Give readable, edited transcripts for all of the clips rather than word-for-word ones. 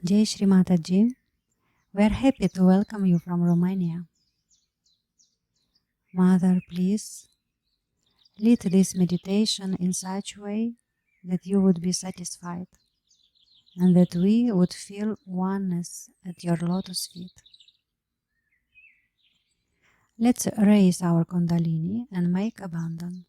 Jai Shri Mataji, we are happy to welcome you from Romania. Mother, please lead this meditation in such a way that you would be satisfied and that we would feel oneness at your lotus feet. Let's raise our Kundalini and make abandon.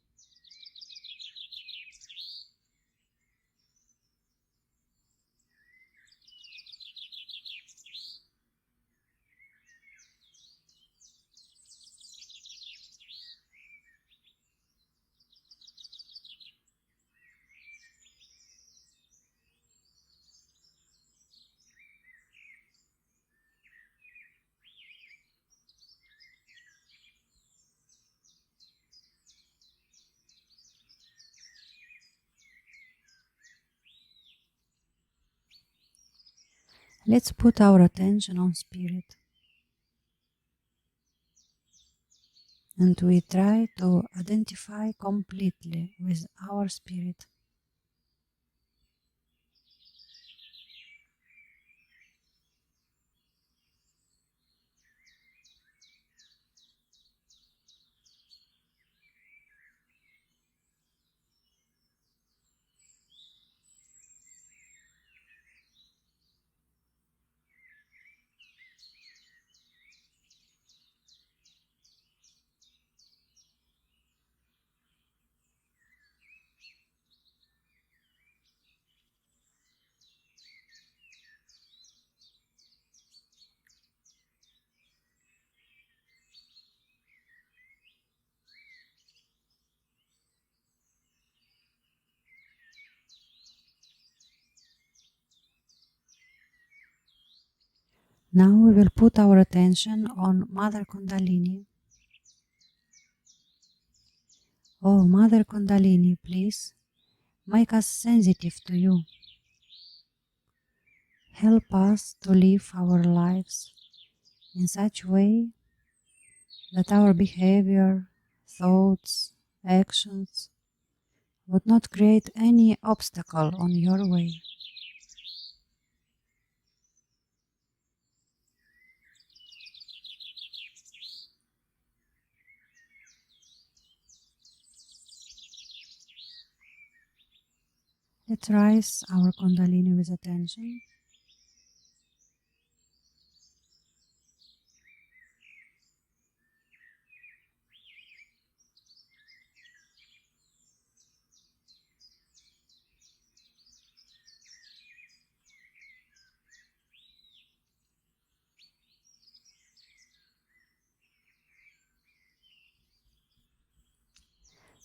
Let's put our attention on spirit, and we try to identify completely with our spirit. Now we will put our attention on Mother Kundalini. Oh, Mother Kundalini, please make us sensitive to you. Help us to live our lives in such a way that our behavior, thoughts, actions would not create any obstacle on your way. Let's raise our Kundalini with attention.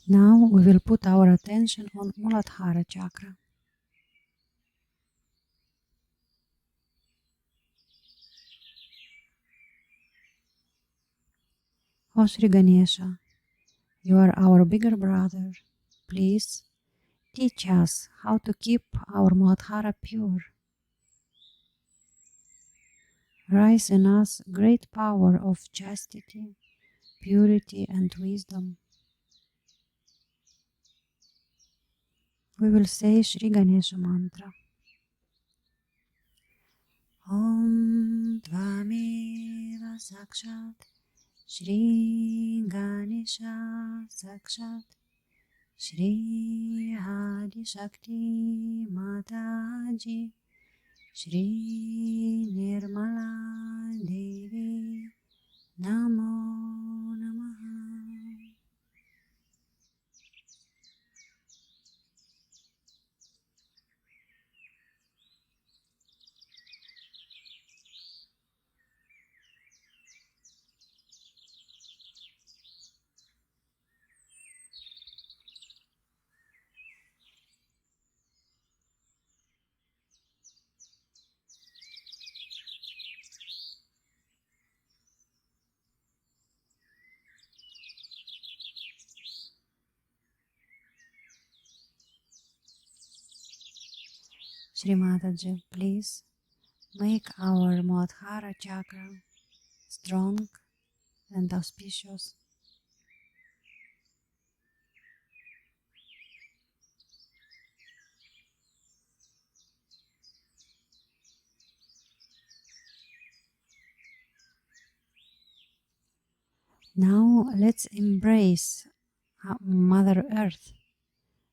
Now we will put our attention on Muladhara chakra. Oh Sri Ganesha, you are our bigger brother. Please teach us how to keep our Muladhara pure. Rise in us great power of chastity, purity and wisdom. We will say Sri Ganesha mantra. Om Tvameva Sakshat Shri Ganesha Sakshat Shri Adi Shakti Mataji Shri Nirmala Devi Namo Namaha. Shri Mataji, please make our Muladhara chakra strong and auspicious. Now let's embrace Mother Earth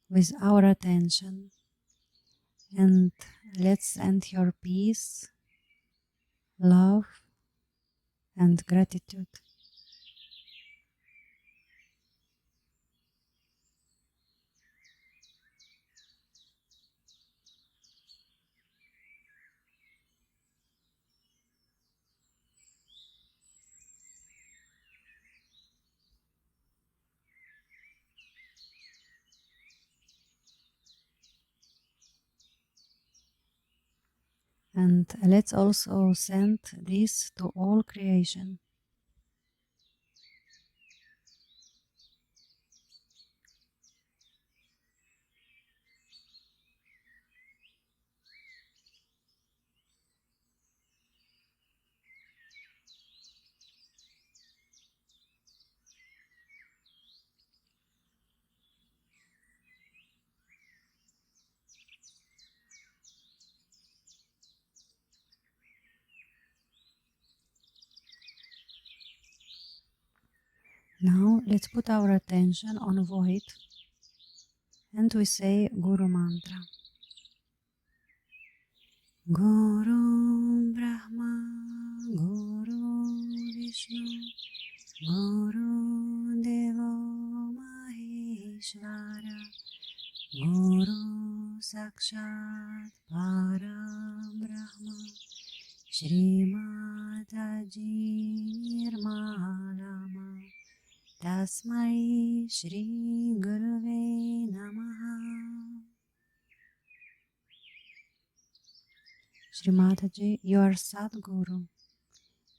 with our attention and let's send your peace, love, and gratitude. And let's also send this to all creation. Now let's put our attention on void and we say Guru Mantra. Guru Brahma, Guru Vishnu, Guru Devo Maheshwara, Guru Sakshat Param Brahma, Shri Mataji Nirmala, Tasmai Shri Guruve Namaha. Shri Mataji, you are Sadguru.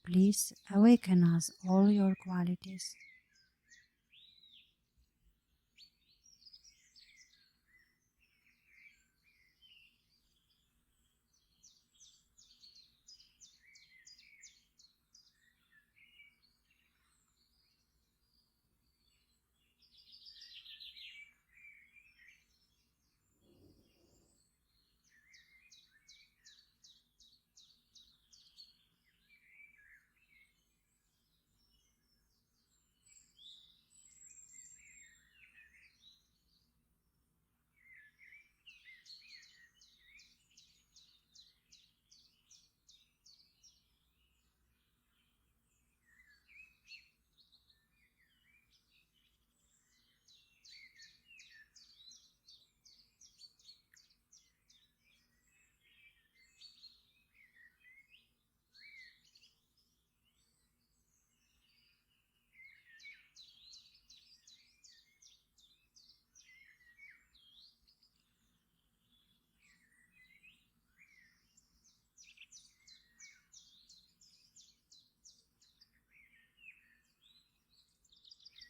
Please awaken us all your qualities.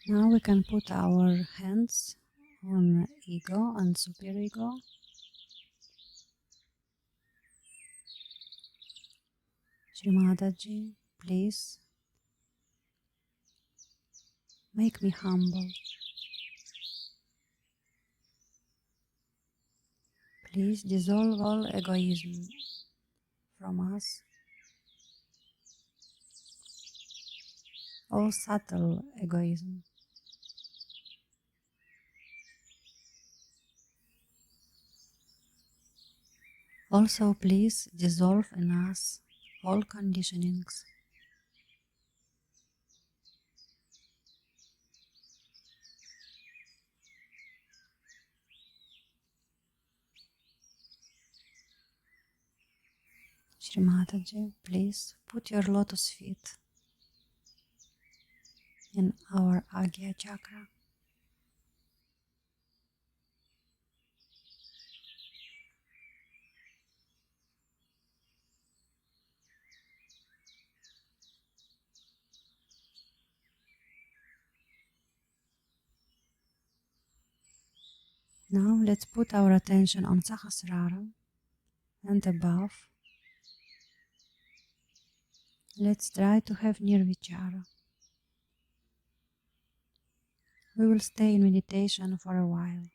Now we can put our hands on ego and superego. Shri Mataji, please make me humble. Please dissolve all egoism from us, all subtle egoism. Also, please dissolve in us all conditionings. Shri Mataji, please put your lotus feet in our Agya chakra. Now let's put our attention on Sahasrara and above. Let's try to have Nirvichara. We will stay in meditation for a while.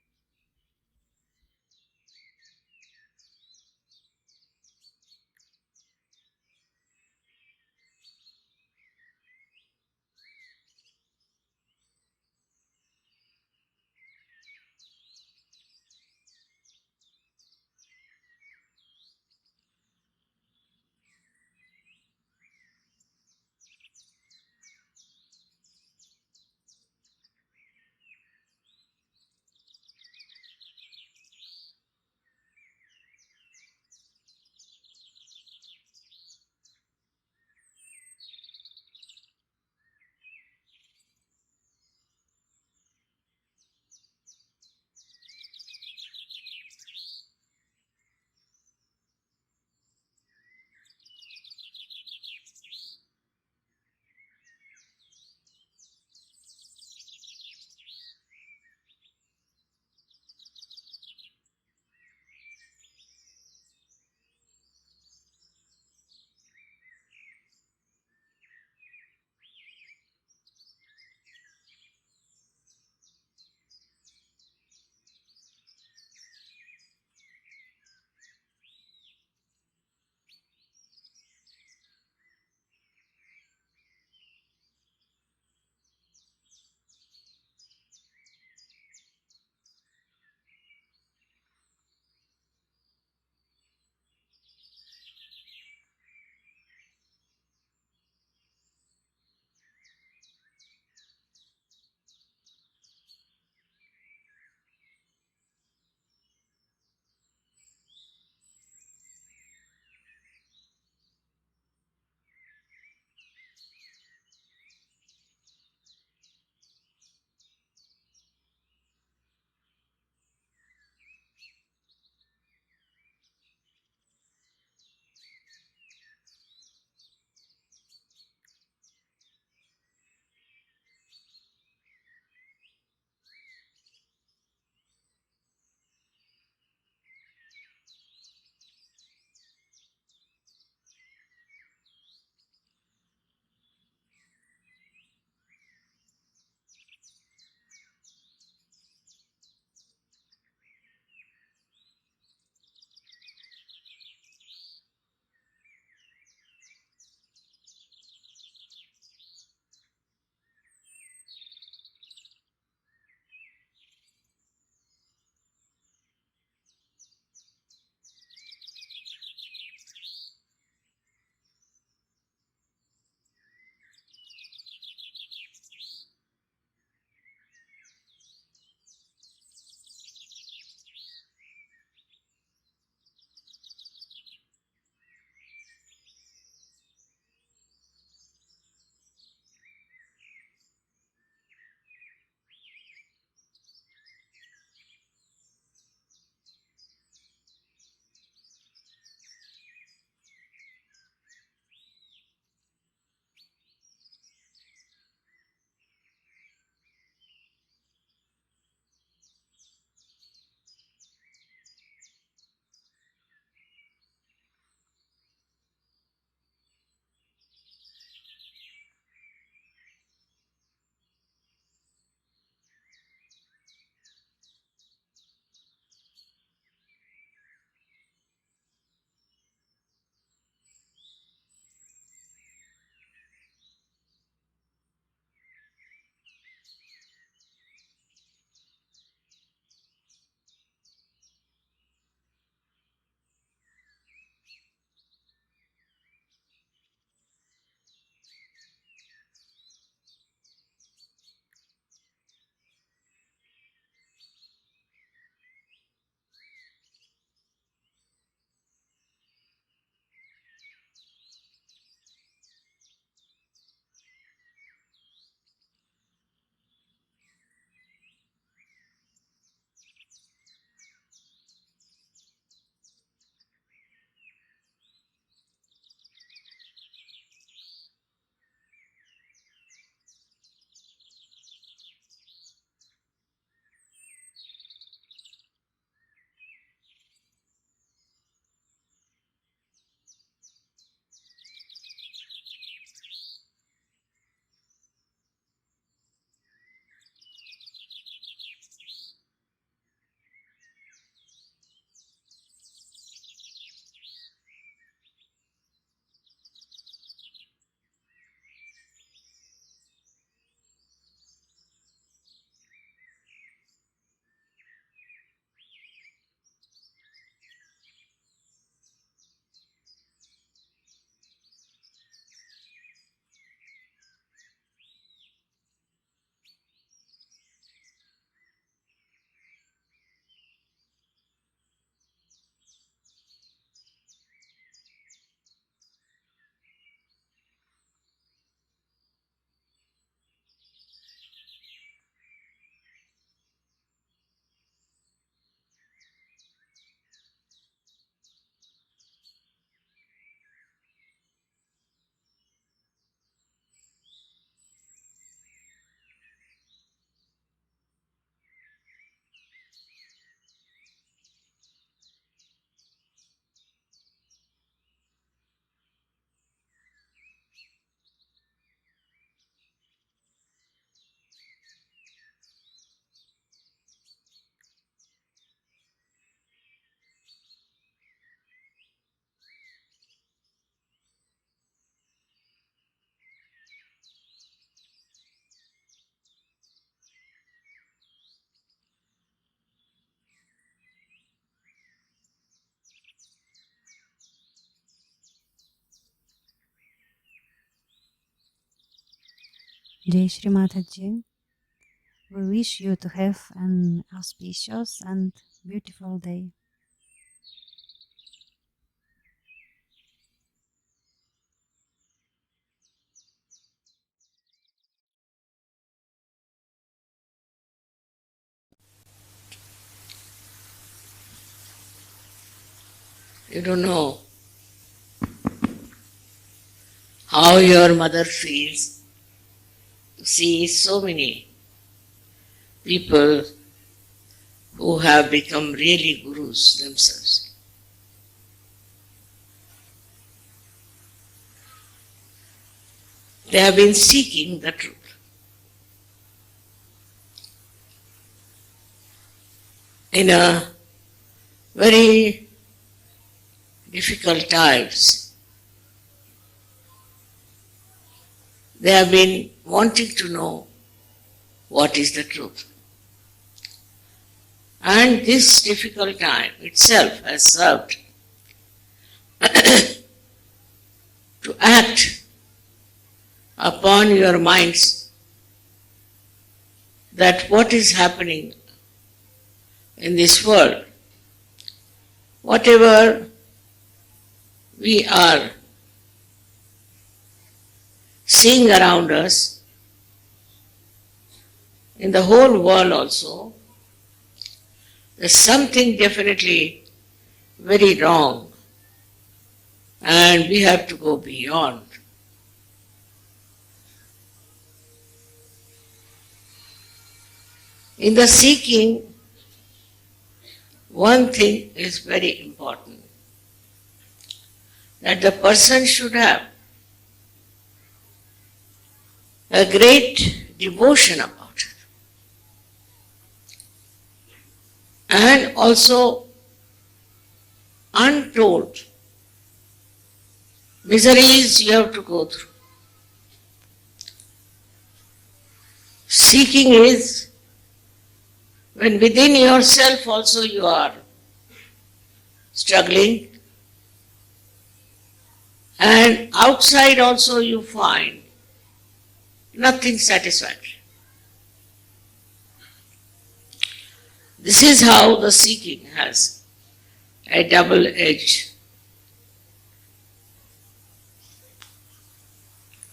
Jai Shri Mataji. We wish you to have an auspicious and beautiful day. You don't know how your mother feels to see so many people who have become really gurus themselves. They have been seeking the truth. In a very difficult times, they have been wanting to know what is the truth. And this difficult time itself has served to act upon your minds that what is happening in this world, whatever we are seeing around us, in the whole world also, there's something definitely very wrong, and we have to go beyond. In the seeking, one thing is very important, that the person should have a great devotion about it. And also untold miseries you have to go through. Seeking is when within yourself also you are struggling, and outside also you find nothing satisfactory. This is how the seeking has a double edge.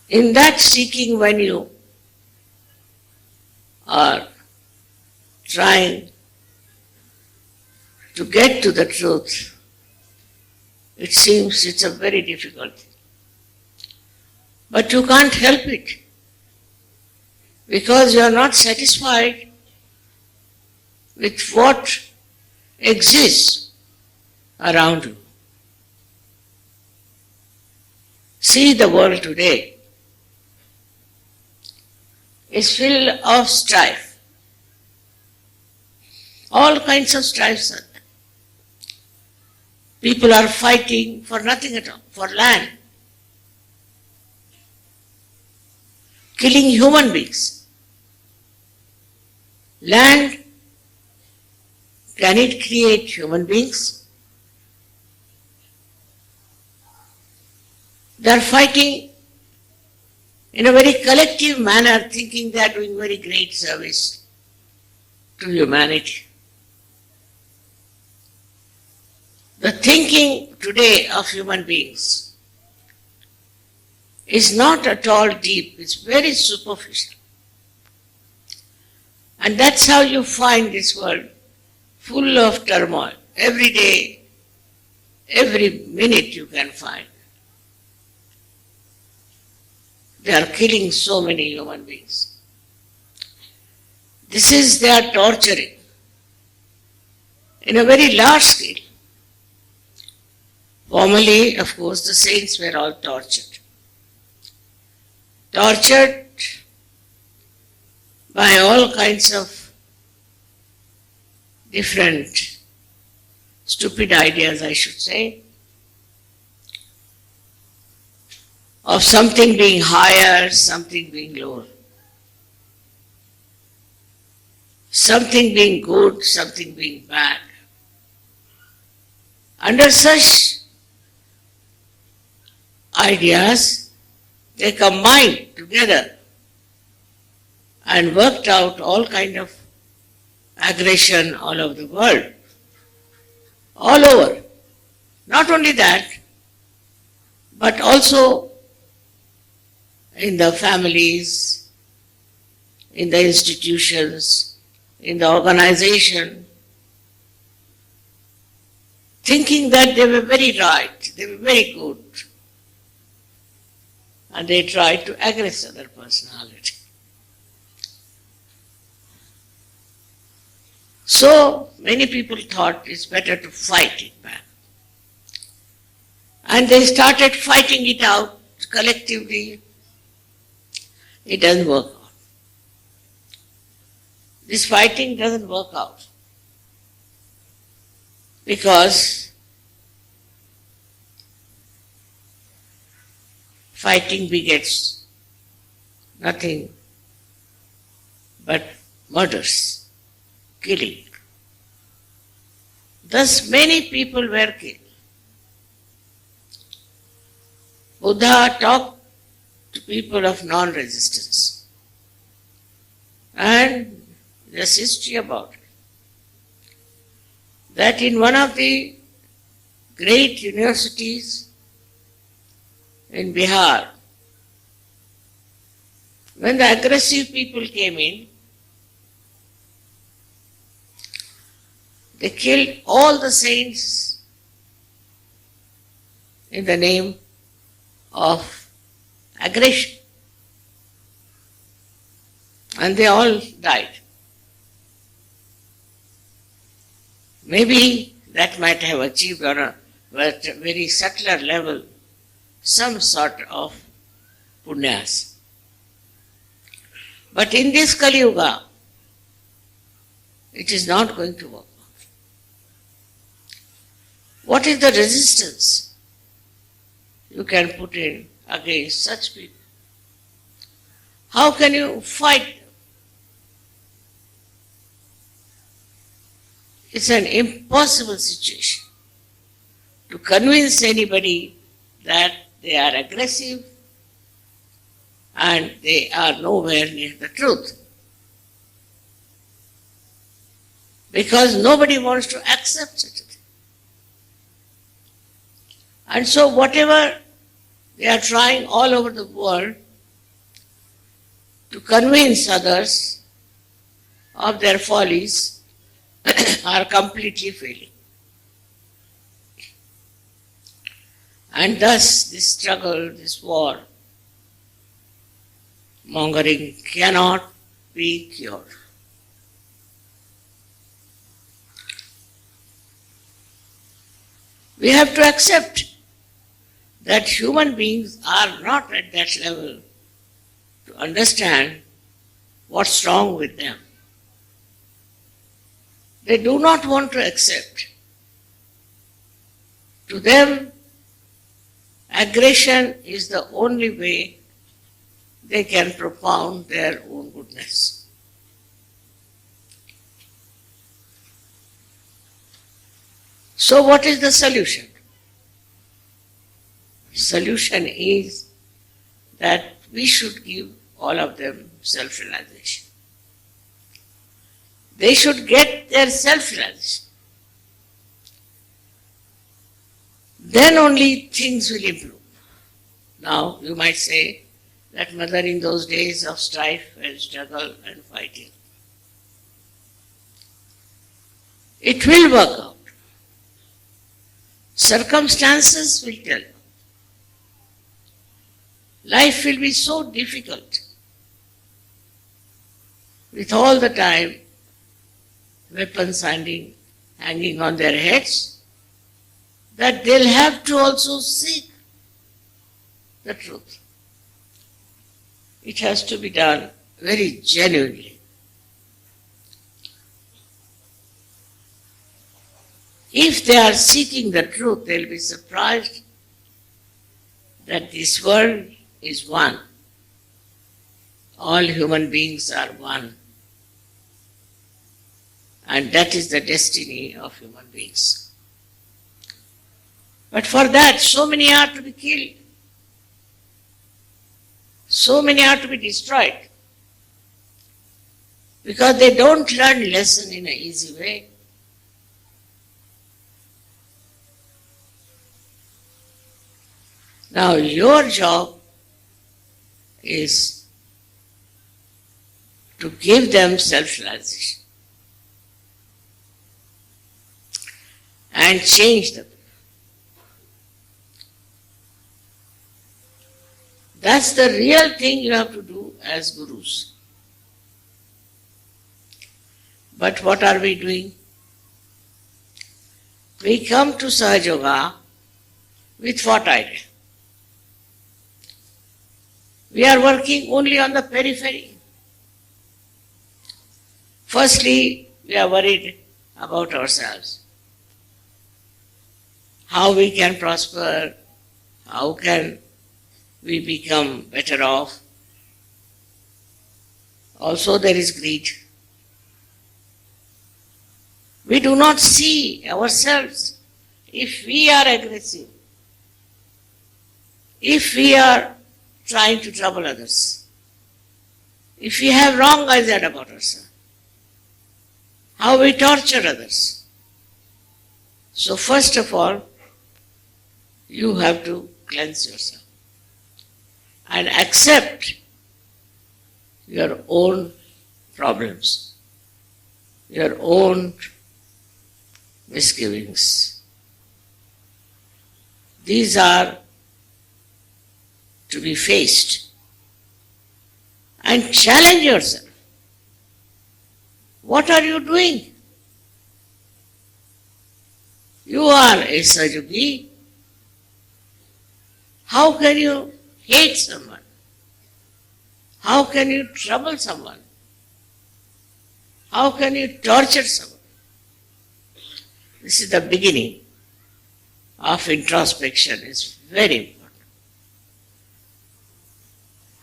In that seeking, when you are trying to get to the truth, it seems it's a very difficult thing. But you can't help it, because you are not satisfied with what exists around you. See, the world today is filled of strife. All kinds of strifes are there. People are fighting for nothing at all, for land, killing human beings. Land, can it create human beings? They are fighting in a very collective manner, thinking they are doing very great service to humanity. The thinking today of human beings is not at all deep, it's very superficial. And that's how you find this world full of turmoil. Every day, every minute you can find. They are killing so many human beings. This is their torturing in a very large scale. Formerly, of course, the saints were all tortured. Tortured by all kinds of different stupid ideas, I should say, of something being higher, something being lower, something being good, something being bad. Under such ideas, they combine together and worked out all kind of aggression all over the world. All over. Not only that, but also in the families, in the institutions, in the organization, thinking that they were very right, they were very good, and they tried to aggress other personality. So many people thought it's better to fight it back. And they started fighting it out collectively. It doesn't work out. This fighting doesn't work out because fighting begets nothing but murders, killing. Thus many people were killed. Buddha talked to people of non-resistance. And there's history about it. That in one of the great universities in Bihar, when the aggressive people came in, they killed all the saints in the name of aggression. And they all died. Maybe that might have achieved on a very subtler level some sort of punyas. But in this Kali Yuga, it is not going to work out. What is the resistance you can put in against such people? How can you fight? It's an impossible situation to convince anybody that they are aggressive and they are nowhere near the truth. Because nobody wants to accept it. And so whatever they are trying all over the world to convince others of their follies are completely failing. And thus this struggle, this war, mongering cannot be cured. We have to accept that human beings are not at that level to understand what's wrong with them. They do not want to accept. To them, aggression is the only way they can propound their own goodness. So what is the solution? Solution is that we should give all of them self-realization. They should get their self-realization. Then only things will improve. Now, you might say that mother in those days of strife and struggle and fighting, it will work out. Circumstances will tell you. Life will be so difficult with all the time weapons hanging on their heads that they'll have to also seek the truth. It has to be done very genuinely. If they are seeking the truth, they'll be surprised that this world is one. All human beings are one. And that is the destiny of human beings. But for that, so many are to be killed. So many are to be destroyed. because they don't learn lesson in an easy way. Now your job is to give them self-realization and change them. That's the real thing you have to do as gurus. But what are we doing? We come to Sahaja Yoga with what idea? We are working only on the periphery. Firstly, we are worried about ourselves. How we can prosper, how can we become better off. Also there is greed. We do not see ourselves. If we are aggressive, if we are trying to trouble others, if we have wrong idea about ourselves, how we torture others. So first of all, you have to cleanse yourself and accept your own problems, your own misgivings. These are to be faced and challenge yourself. What are you doing? You are a Sahaja. How can you hate someone? How can you trouble someone? How can you torture someone? This is the beginning of introspection. It's very important.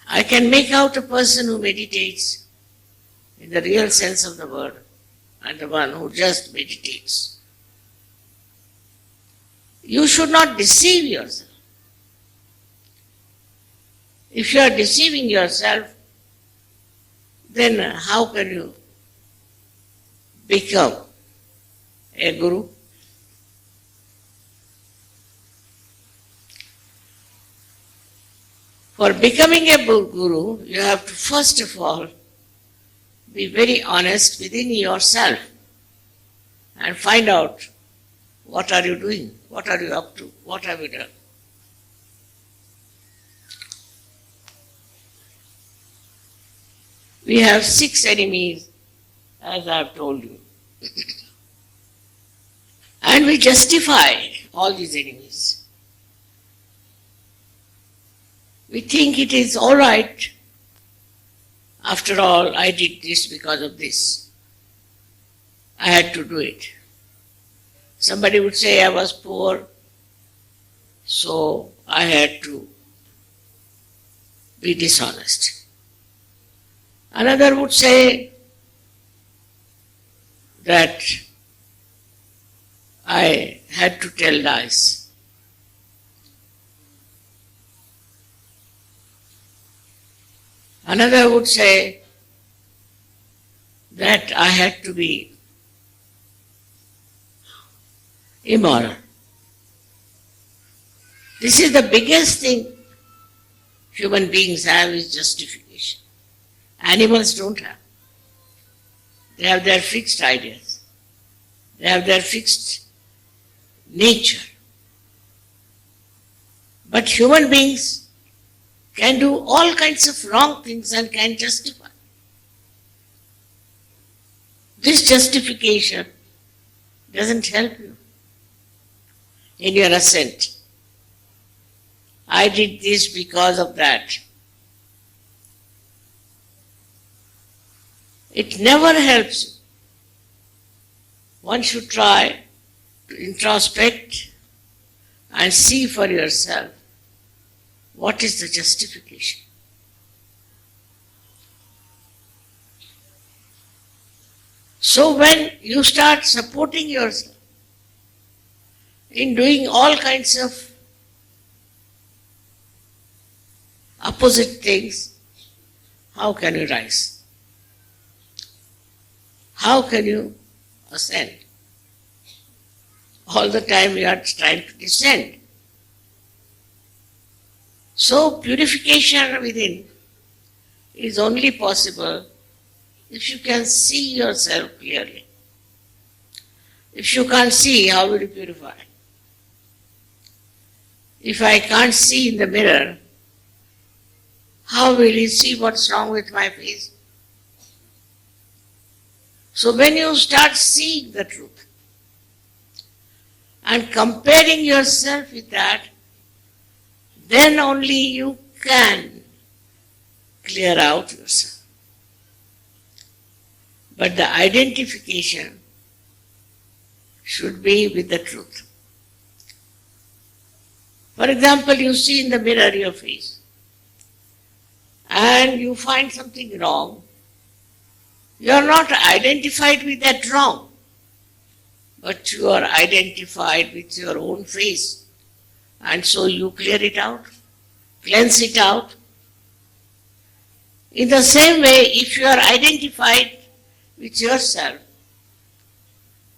I can make out a person who meditates in the real sense of the word and the one who just meditates. You should not deceive yourself. If you are deceiving yourself, then how can you become a guru? For becoming a guru, you have to first of all be very honest within yourself and find out what are you doing, what are you up to, what have you done. We have 6 enemies, as I have told you. And we justify all these enemies. We think it is all right. After all, I did this because of this. I had to do it. Somebody would say I was poor, so I had to be dishonest. Another would say that I had to tell lies. Another would say that I had to be immoral. This is the biggest thing human beings have, is justification. Animals don't have. They have their fixed ideas. They have their fixed nature. But human beings can do all kinds of wrong things and can justify. This justification doesn't help you in your ascent. I did this because of that. It never helps you. One should try to introspect and see for yourself what is the justification. So when you start supporting yourself in doing all kinds of opposite things, how can you rise? how can you ascend? All the time you are trying to descend. So purification within is only possible if you can see yourself clearly. If you can't see, how will you purify? If I can't see in the mirror, how will you see what's wrong with my face? So when you start seeing the truth and comparing yourself with that, then only you can clear out yourself. But the identification should be with the truth. For example, you see in the mirror your face and you find something wrong. You are not identified with that wrong, but you are identified with your own face. And so you clear it out, cleanse it out. In the same way, if you are identified with yourself,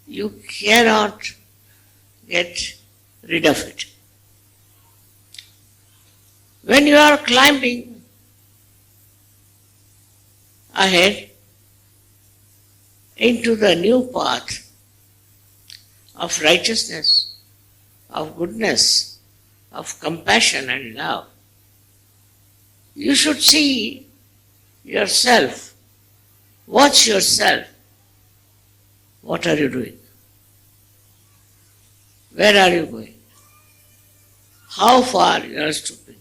you cannot get rid of it. When you are climbing ahead into the new path of righteousness, of goodness, of compassion and love, you should see yourself, watch yourself. What are you doing? Where are you going? How far you are stooping?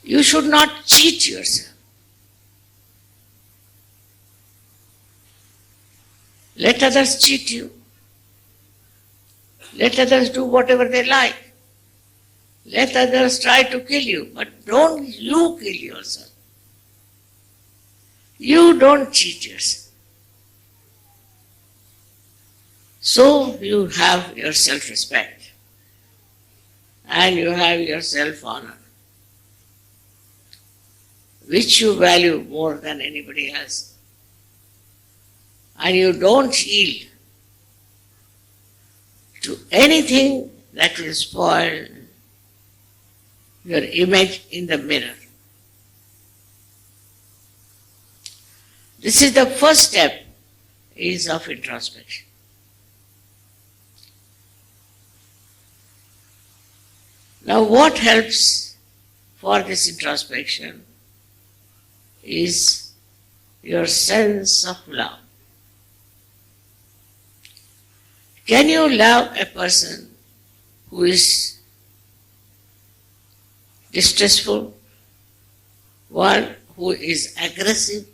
You should not cheat yourself. Let others cheat you. Let others do whatever they like. Let others try to kill you, but don't you kill yourself. You don't cheat yourself. So you have your self-respect and you have your self-honor, which you value more than anybody else. And you don't yield to anything that will spoil your image in the mirror. This is the first step is of introspection. Now what helps for this introspection is your sense of love. Can you love a person who is distressful, one who is aggressive,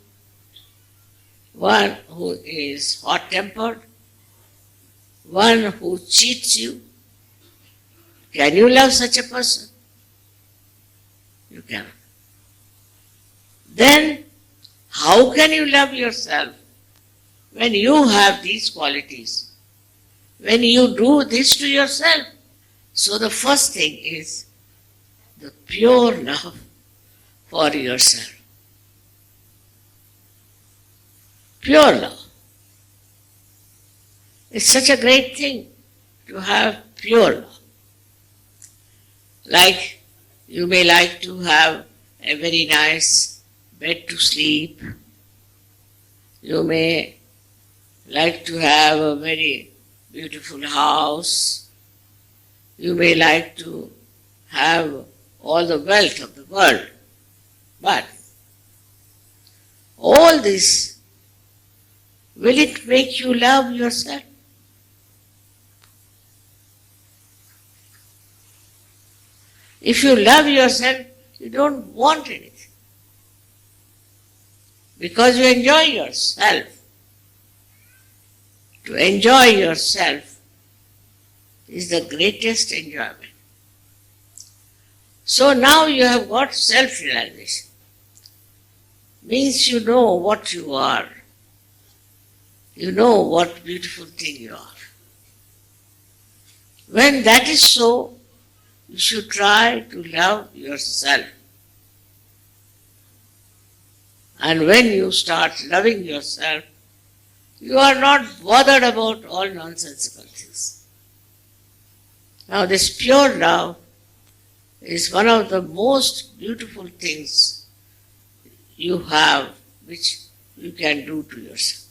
one who is hot-tempered, one who cheats you? Can you love such a person? You cannot. Then, how can you love yourself when you have these qualities? When you do this to yourself? So the first thing is the pure love for yourself. Pure love. It's such a great thing to have pure love. Like you may like to have a very nice bed to sleep. You may like to have a very beautiful house. You may like to have all the wealth of the world. But all this, will it make you love yourself? If you love yourself, you don't want anything. Because you enjoy yourself. To enjoy yourself is the greatest enjoyment. So now you have got self-realization. Means you know what you are. You know what beautiful thing you are. When that is so, you should try to love yourself. And when you start loving yourself, you are not bothered about all nonsensical things. Now, this pure love is one of the most beautiful things you have, which you can do to yourself.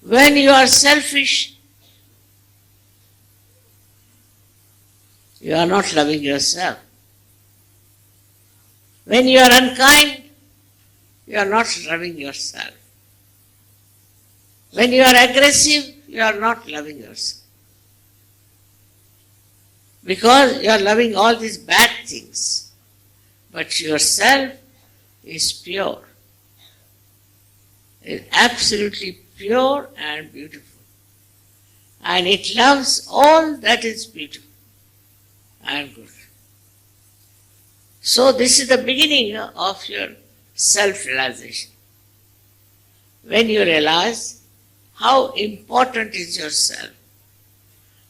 When you are selfish, you are not loving yourself. When you are unkind, you are not loving yourself. When you are aggressive, you are not loving yourself. Because you are loving all these bad things. But yourself is pure. It is absolutely pure and beautiful. And it loves all that is beautiful and good. So this is the beginning of your self-realization. When you realize how important is yourself,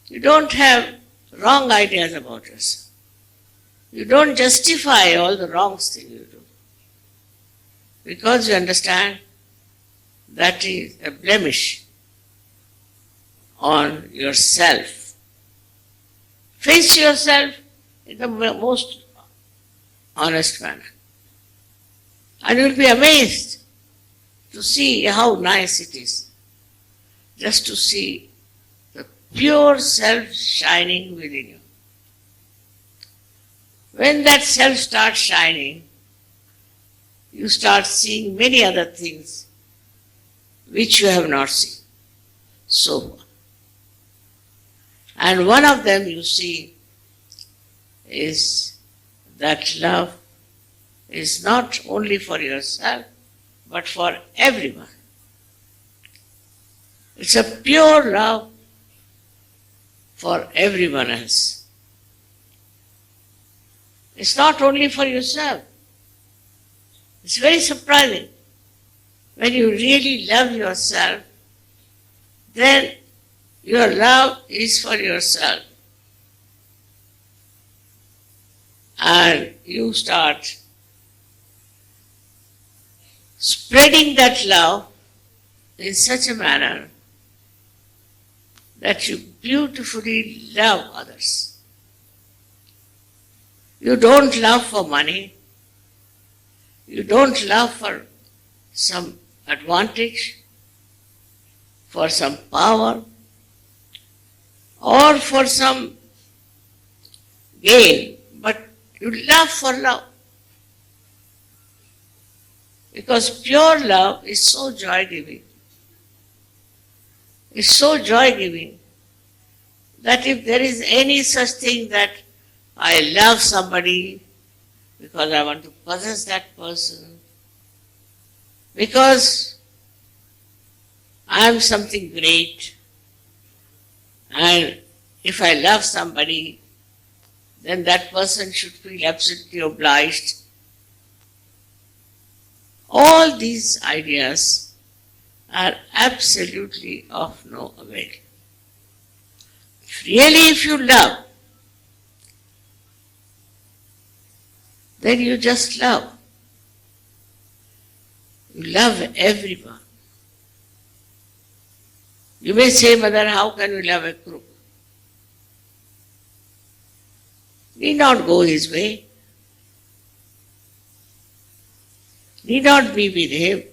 you don't have wrong ideas about yourself. You don't justify all the wrong things you do. Because you understand that is a blemish on yourself. Face yourself in the most honest manner. And you'll be amazed to see how nice it is just to see the pure self shining within you. When that self starts shining, you start seeing many other things which you have not seen so far. And one of them you see is that love is not only for yourself, but for everyone. It's a pure love for everyone else. It's not only for yourself. It's very surprising. When you really love yourself, then your love is for yourself. And you start spreading that love in such a manner that you beautifully love others. You don't love for money. You don't love for some advantage, for some power, or for some gain, but you love for love. Because pure love is so joy-giving. It's so joy-giving that if there is any such thing that I love somebody because I want to possess that person, because I am something great, and if I love somebody, then that person should feel absolutely obliged. All these ideas are absolutely of no avail. Really, if you love, then you just love. You love everyone. You may say, Mother, how can we love a crook? Need not go his way. Need not be with him.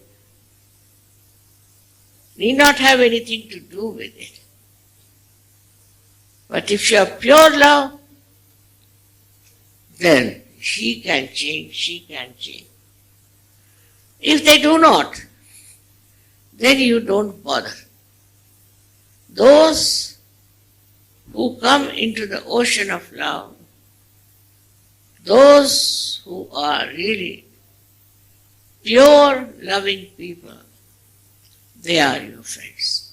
Need not have anything to do with it. But if you have pure love, then she can change, she can change. If they do not, then you don't bother. Those who come into the ocean of love, those who are really pure loving people, they are your friends.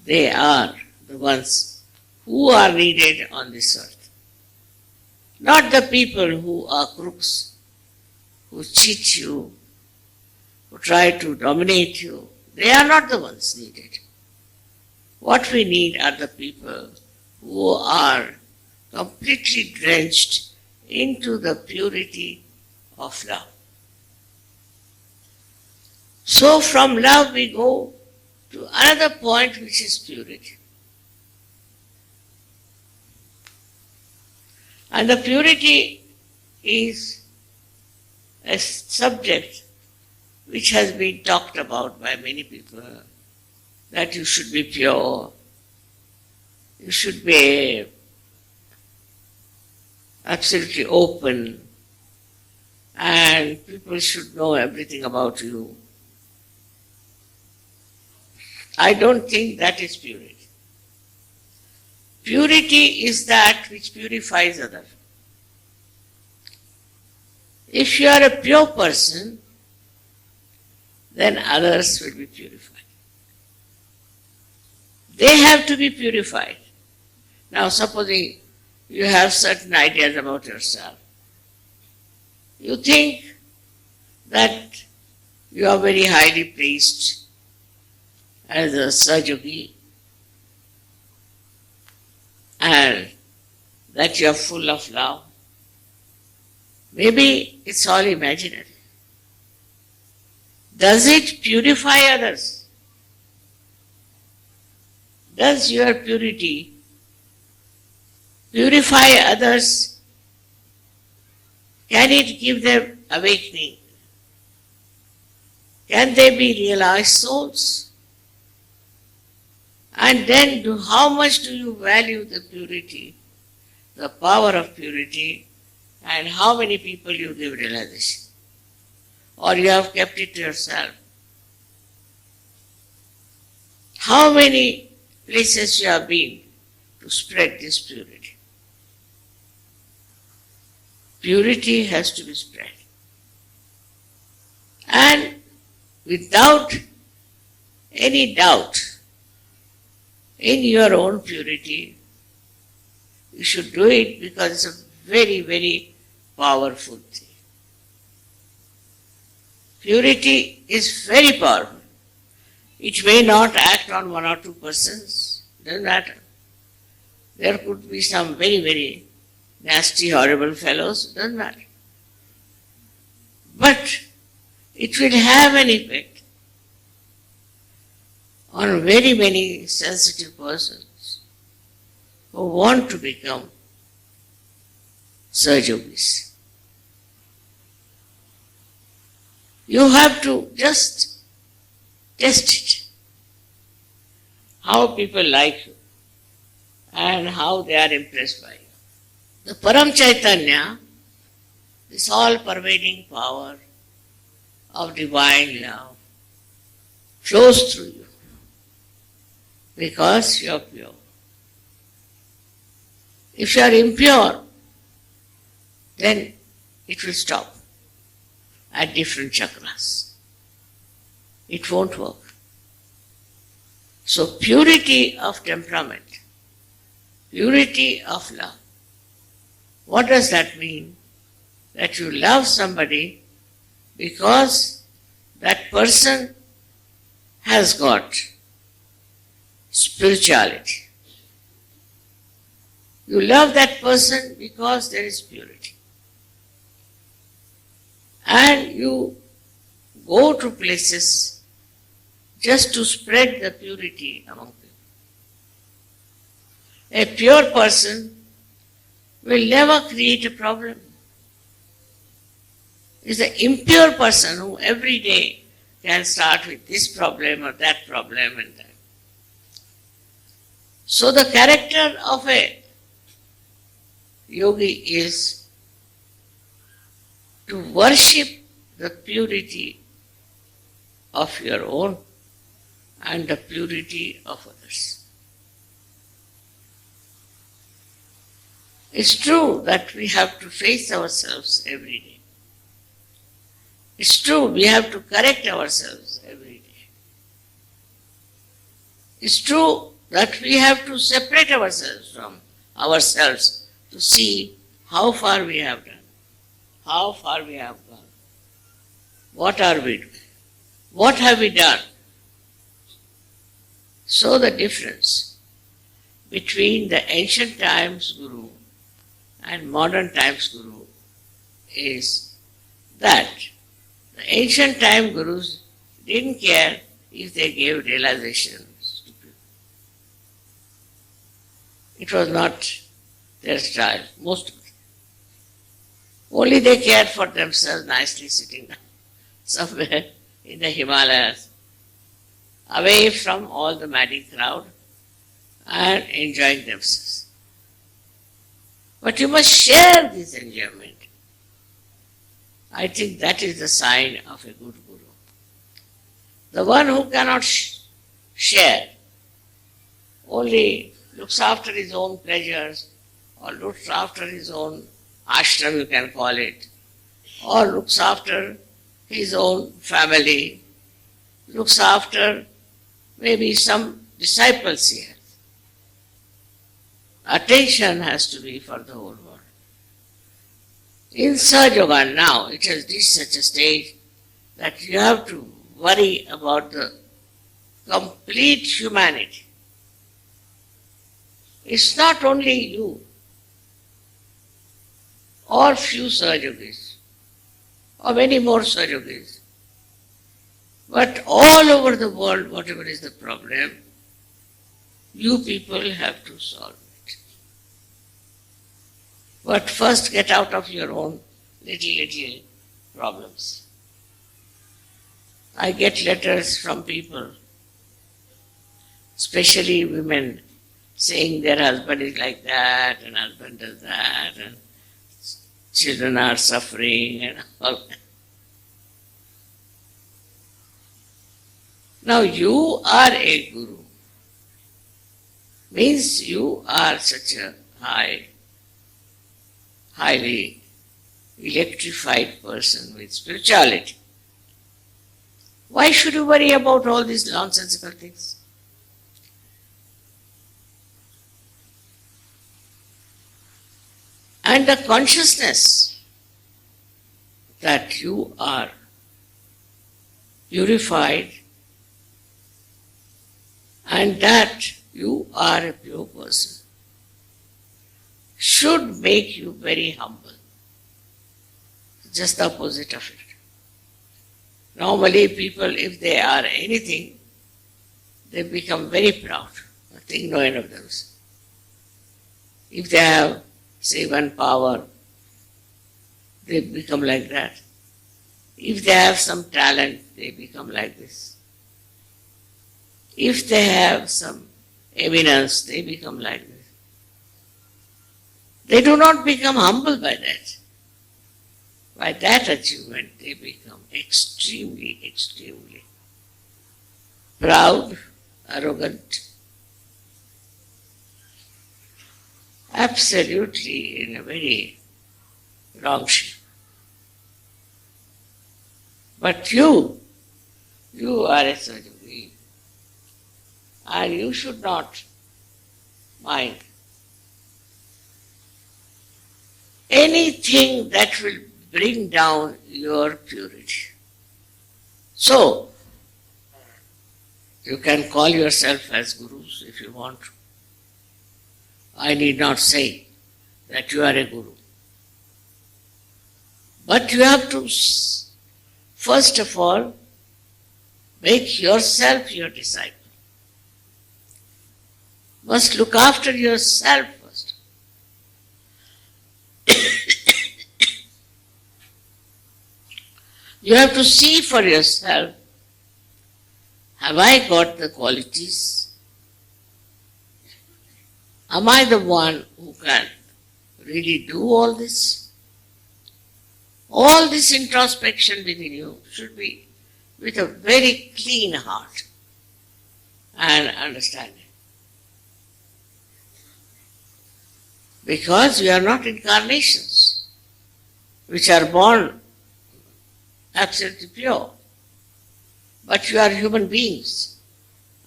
They are the ones who are needed on this earth. Not the people who are crooks, who cheat you, who try to dominate you. They are not the ones needed. What we need are the people who are completely drenched into the purity of love. So from love we go to another point, which is purity. And the purity is a subject which has been talked about by many people, that you should be pure, you should be absolutely open, and people should know everything about you. I don't think that is purity. Purity is that which purifies others. If you are a pure person, then others will be purified. They have to be purified. Now, supposing you have certain ideas about yourself, you think that you are very highly placed as a Sajogi and that you are full of love. Maybe it's all imaginary. Does it purify others? Does your purity purify others? Can it give them awakening? Can they be realized souls? And then how much do you value the purity, the power of purity, and how many people you give realization? Or you have kept it to yourself? How many places you have been to spread this purity? Purity has to be spread. And without any doubt in your own purity, you should do it because it's a very, very powerful thing. Purity is very powerful. It may not act on one or two persons, doesn't matter. There could be some very, very nasty, horrible fellows, doesn't matter. But it will have an effect on very many sensitive persons who want to become Sahajogis. You have to just test it. How people like you and how they are impressed by you. The Param Chaitanya, this all-pervading power of divine love, flows through you because you are pure. If you are impure, then it will stop at different chakras. It won't work. So purity of temperament, purity of love. What does that mean? That you love somebody because that person has got spirituality. You love that person because there is purity. And you go to places just to spread the purity among people. A pure person will never create a problem. It's an impure person who every day can start with this problem or that problem and that. So the character of a yogi is to worship the purity of your own and the purity of others. It's true that we have to face ourselves every day. It's true we have to correct ourselves every day. It's true that we have to separate ourselves from ourselves to see how far we have done, how far we have gone. What are we doing? What have we done? So the difference between the ancient times Guru and modern times Guru is that the ancient time Gurus didn't care if they gave realizations to people. It was not their style, most of them. Only they cared for themselves nicely sitting down somewhere in the Himalayas, away from all the madding crowd and enjoying themselves. But you must share this enjoyment. I think that is the sign of a good guru. The one who cannot share, only looks after his own pleasures, or looks after his own ashram, you can call it, or looks after his own family, looks after maybe some disciples he has. Attention has to be for the whole world. In Sahaja Yoga now, it has reached such a stage that you have to worry about the complete humanity. It's not only you or few Sahaja Yogis or many more Sahaja Yogis, but all over the world, whatever is the problem, you people have to solve it. But first get out of your own little problems. I get letters from people, especially women, saying their husband is like that and husband does that and children are suffering and all that. Now you are a guru. Means you are such a highly electrified person with spirituality. Why should you worry about all these nonsensical things? And the consciousness that you are purified and that you are a pure person should make you very humble. Just the opposite of it. Normally people, if they are anything, they become very proud. I think no end of them. If they have, say, one power, they become like that. If they have some talent, they become like this. If they have some eminence, they become like this. They do not become humble by that. By that achievement, they become extremely proud, arrogant, absolutely in a very wrong shape. But you are a certain being, and you should not mind anything that will bring down your purity. So, you can call yourself as gurus if you want to. I need not say that you are a guru. But you have to, first of all, make yourself your disciple. Must look after yourself first. You have to see for yourself, have I got the qualities? Am I the one who can really do all this? All this introspection within you should be with a very clean heart and understanding. Because we are not incarnations which are born absolutely pure. But you are human beings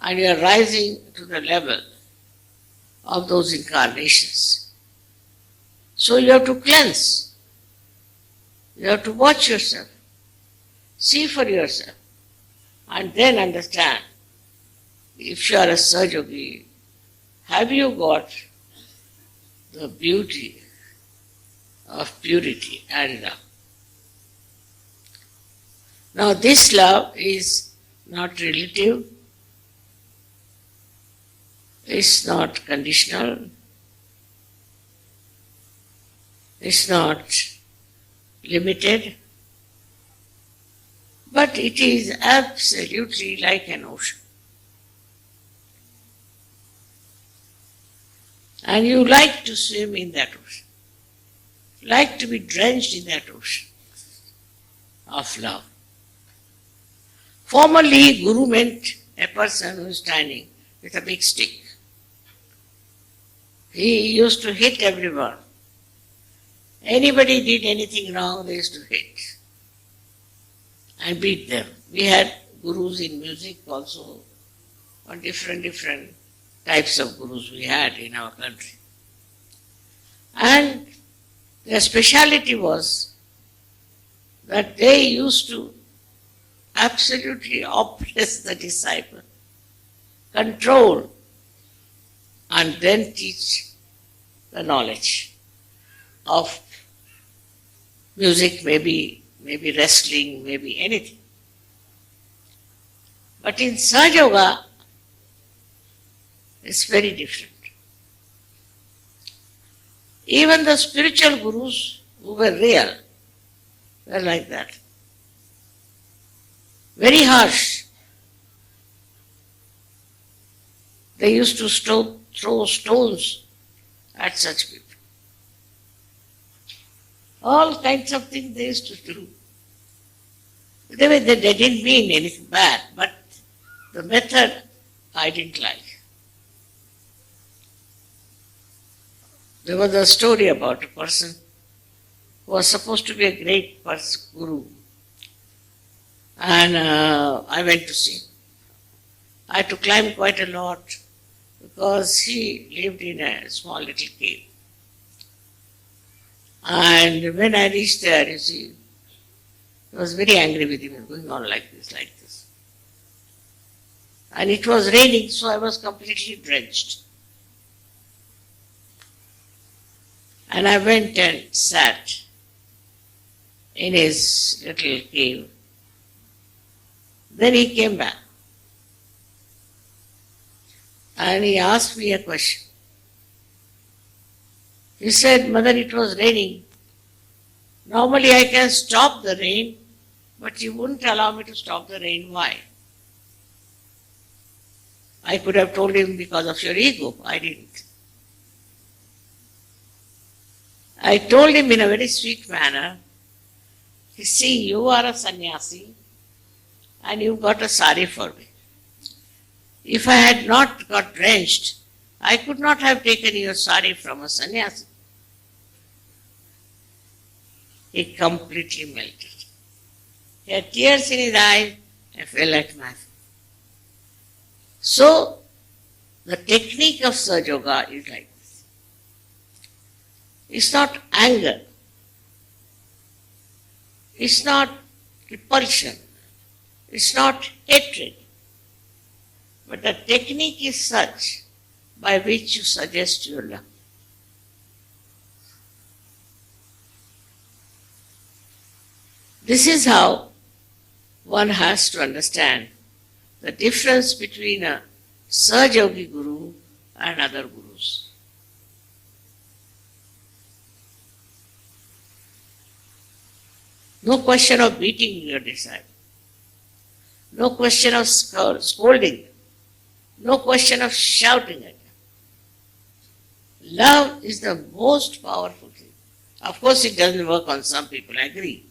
and you are rising to the level of those incarnations. So you have to cleanse. You have to watch yourself, see for yourself, and then understand if you are a Sahaja Yogi, have you got the beauty of purity and love? Now this love is not relative, it's not conditional, it's not limited, but it is absolutely like an ocean. And you like to swim in that ocean, like to be drenched in that ocean of love. Formerly, Guru meant a person who is standing with a big stick. He used to hit everyone. Anybody did anything wrong, they used to hit and beat them. We had gurus in music also, or different types of gurus we had in our country. And their speciality was that they used to absolutely oppress the disciple, control, and then teach the knowledge of music, maybe wrestling, maybe anything. But in Sahaja Yoga, it's very different. Even the spiritual gurus who were real were like that. Very harsh. They used to throw stones at such people. All kinds of things they used to do. They didn't mean anything bad, but the method I didn't like. There was a story about a person who was supposed to be a great guru. And I went to see him. I had to climb quite a lot because he lived in a small little cave. And when I reached there, you see, I was very angry with him, going on like this. And it was raining, so I was completely drenched. And I went and sat in his little cave. Then he came back. And he asked me a question. He said, "Mother, it was raining. Normally I can stop the rain, but you wouldn't allow me to stop the rain. Why?" I could have told him, "Because of your ego." I didn't. I told him in a very sweet manner, "See, you are a sannyasi and you got a sari for me. If I had not got drenched, I could not have taken your sari from a sannyasi." He completely melted. He had tears in his eyes and fell at my feet. So, the technique of Sahaja Yoga is like this. It's not anger. It's not repulsion. It's not hatred. But the technique is such by which you suggest your love. This is how one has to understand the difference between a Sahaja Yogi guru and other gurus. No question of beating your disciple. No question of scolding. No question of shouting at them. Love is the most powerful thing. Of course, it doesn't work on some people, I agree.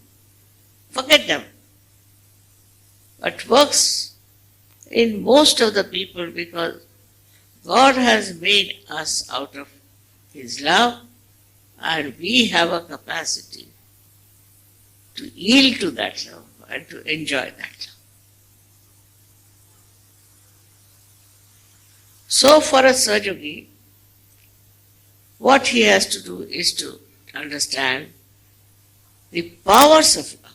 Forget them. But works in most of the people because God has made us out of His love and we have a capacity to yield to that love and to enjoy that love. So for a Sahaja Yogi, what he has to do is to understand the powers of love.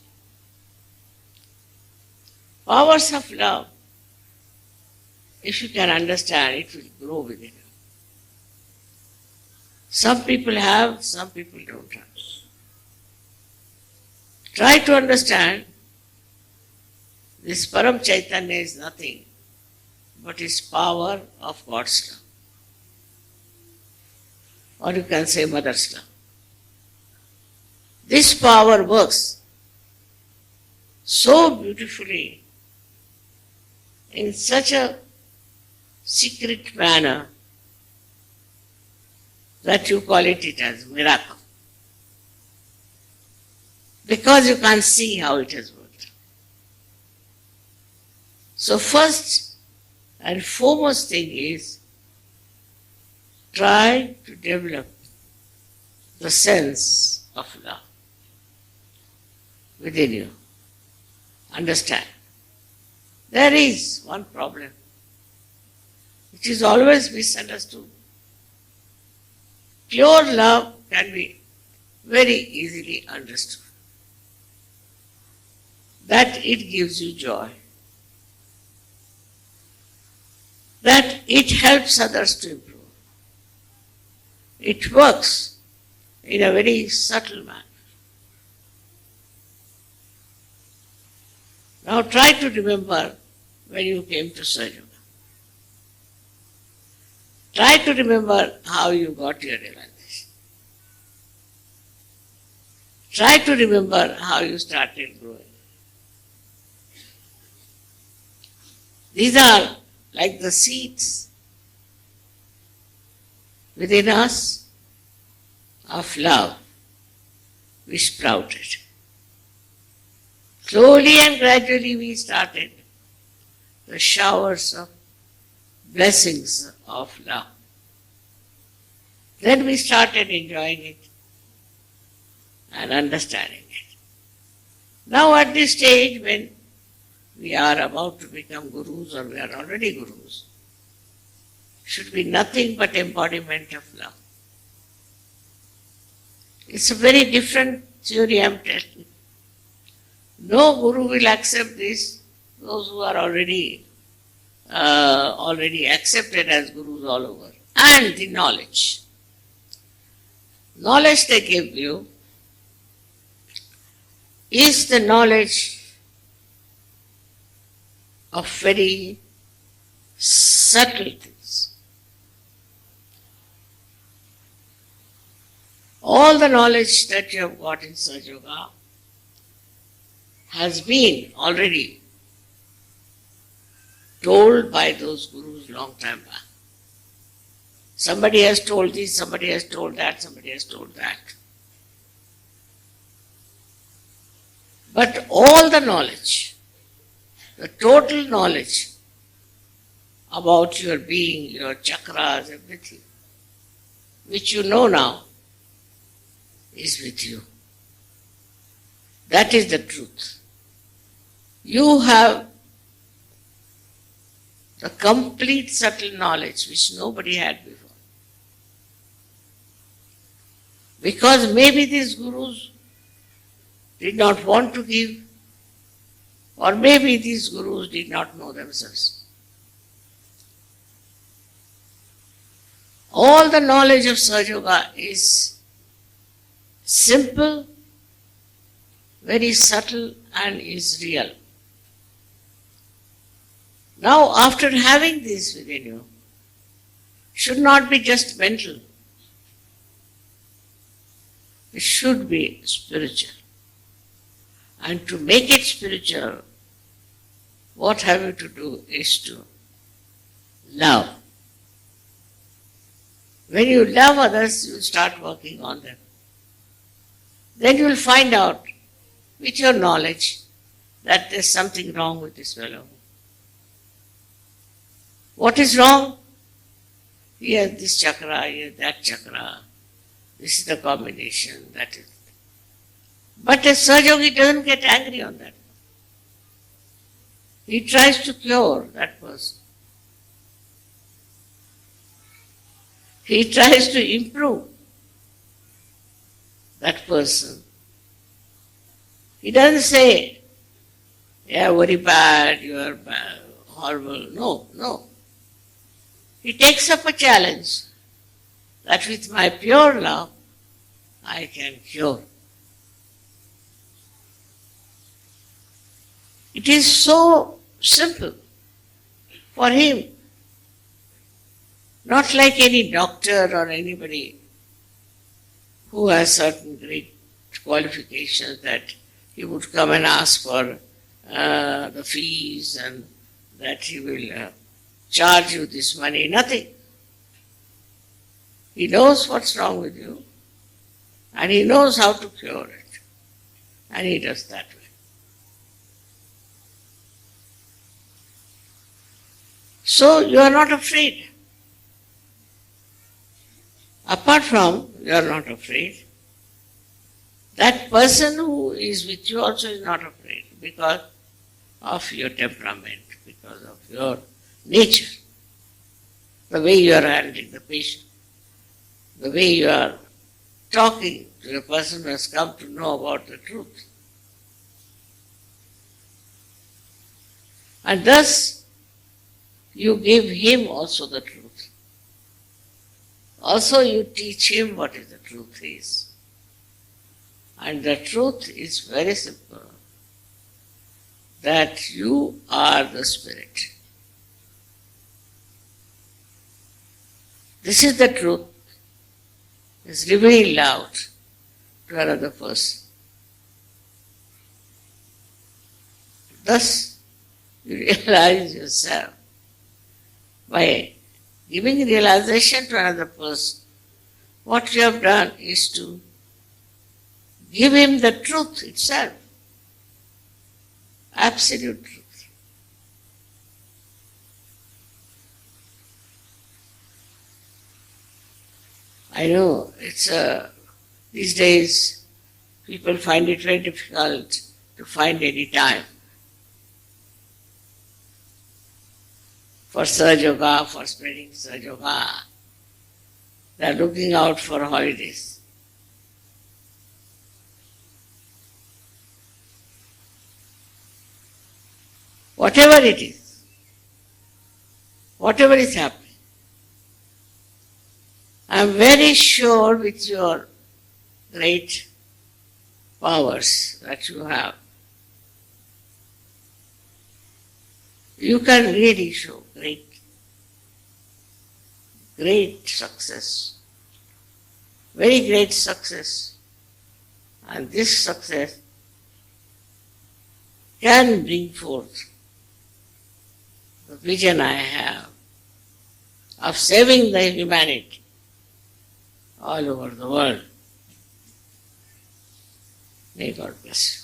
Powers of love, if you can understand, it will grow within you. Some people have, some people don't have. Try to understand This Param Chaitanya is nothing but is power of God's love. Or you can say Mother's love. This power works so beautifully in such a secret manner that you call it as miracle. Because you can't see how it has worked. So first and foremost thing is try to develop the sense of love within you. Understand. There is one problem which is always misunderstood. Pure love can be very easily understood. That it gives you joy. That it helps others to improve. It works in a very subtle manner. Now try to remember when you came to Sahaja. Try to remember how you got your realization. Try to remember how you started growing. These are like the seeds within us of love which sprouted. Slowly and gradually we started the showers of blessings of love. Then we started enjoying it and understanding it. Now at this stage when we are about to become gurus or we are already gurus, should be nothing but embodiment of love. It's a very different theory I am telling. No guru will accept this. Those who are already accepted as gurus all over. And the knowledge. Knowledge they give you is the knowledge of very subtle things. All the knowledge that you have got in Sahaja Yoga has been already told by those gurus long time back. Somebody has told this, somebody has told that, somebody has told that. But all the knowledge, the total knowledge about your being, your chakras, everything, which you know now, is with you. That is the truth. You have the complete subtle knowledge which nobody had before. Because maybe these gurus did not want to give, or maybe these gurus did not know themselves. All the knowledge of Sahaja Yoga is simple, very subtle, and is real. Now, after having this within you, should not be just mental. It should be spiritual. And to make it spiritual, what have you to do is to love. When you love others, you start working on them. Then you will find out with your knowledge that there's something wrong with this fellow. What is wrong? Here this chakra, here that chakra. This is the combination, that is. But a Sahaja Yogi doesn't get angry on that. He tries to cure that person. He tries to improve that person. He doesn't say, "Yeah, very bad, you are bad, horrible." No. He takes up a challenge that with my pure love, I can cure. It is so simple for him, not like any doctor or anybody who has certain great qualifications that he would come and ask for the fees and that he will charge you this money. Nothing. He knows what's wrong with you and he knows how to cure it. And he does that way. So you are not afraid. Apart from you are not afraid, that person who is with you also is not afraid because of your temperament, because of your nature, the way you are handling the patient, the way you are talking to a person who has come to know about the truth. And thus, you give him also the truth. Also, you teach him what is the truth is. And the truth is very simple, that you are the Spirit. This is the truth. It's revealed out to another person. Thus, you realize yourself by giving realization to another person. What you have done is to give him the truth itself, absolute truth. I know these days people find it very difficult to find any time for Sahaja Yoga, for spreading Sahaja Yoga. They are looking out for holidays. Whatever it is, whatever is happening, I am very sure with your great powers that you have, you can really show great success, very great success. And this success can bring forth the vision I have of saving the humanity all over the world. May God bless you.